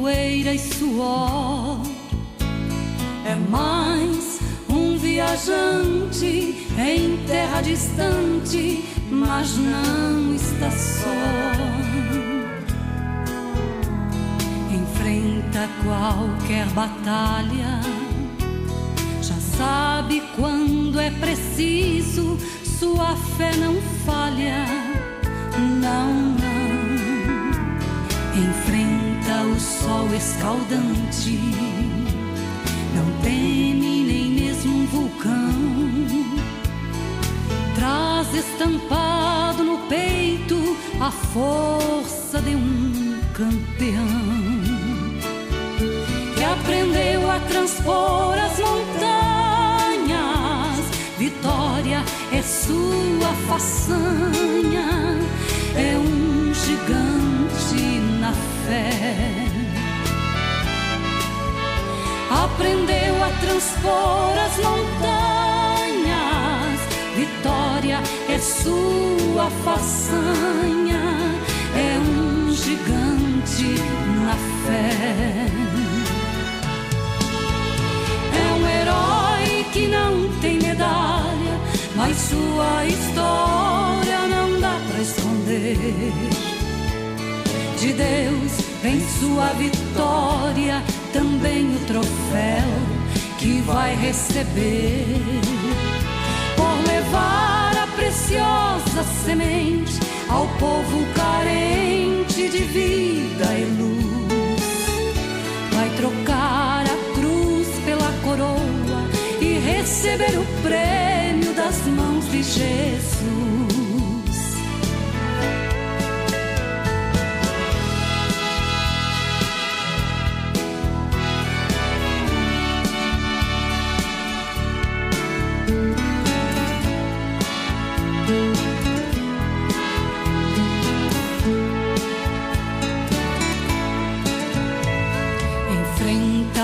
poeira e suor. É mais um viajante em terra distante, mas não está só. Enfrenta qualquer batalha, já sabe quando é preciso, sua fé não falha. Não, não. Enfrenta o sol escaldante, não teme nem mesmo um vulcão. Traz estampado no peito a força de um campeão que aprendeu a transpor as montanhas. Vitória é sua façanha, é um gigante na fé. Aprendeu a transpor as montanhas. Vitória é sua façanha, é um gigante na fé. É um herói que não tem medalha, mas sua história não dá pra esconder. De Deus vem sua vitória, também o troféu que vai receber. Por levar a preciosa semente ao povo carente de vida e luz. Vai trocar a cruz pela coroa e receber o prêmio das mãos de Jesus.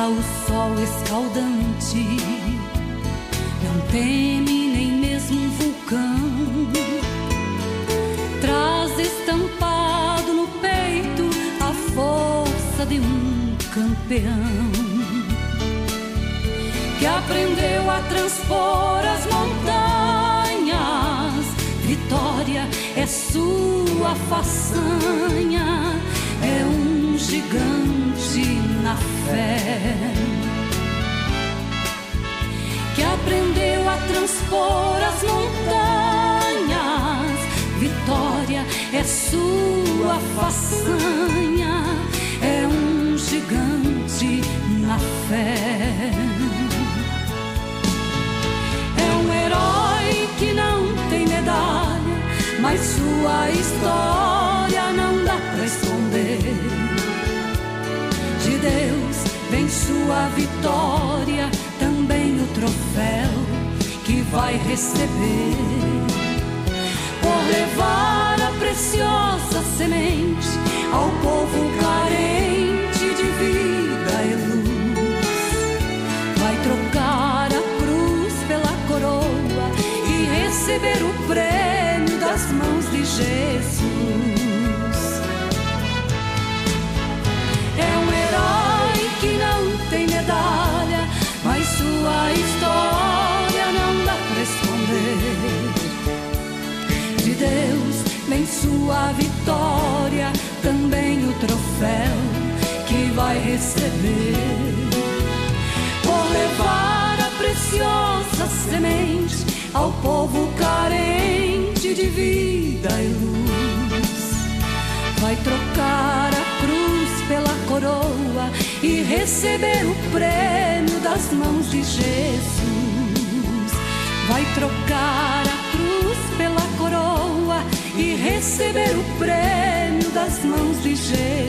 O sol escaldante, não teme nem mesmo um vulcão. Traz estampado no peito a força de um campeão que aprendeu a transpor as montanhas. Vitória é sua façanha, é um gigante na fé, que aprendeu a transpor as montanhas. Vitória é sua façanha, é um gigante na fé. É um herói que não tem medalha, mas sua história não dá pra esconder. De Deus vem sua vitória, também o troféu que vai receber. Por levar a preciosa semente ao povo carente de vida e luz. Vai trocar a cruz pela coroa e receber o prêmio das mãos de Jesus. Que não tem medalha, mas sua história não dá pra esconder. De Deus vem sua vitória, também o troféu que vai receber. Por levar a preciosa semente ao povo carente de vida e luz. Vai trocar a cruz pela coroa e receber o prêmio das mãos de Jesus. Vai trocar a cruz pela coroa e receber o prêmio das mãos de Jesus.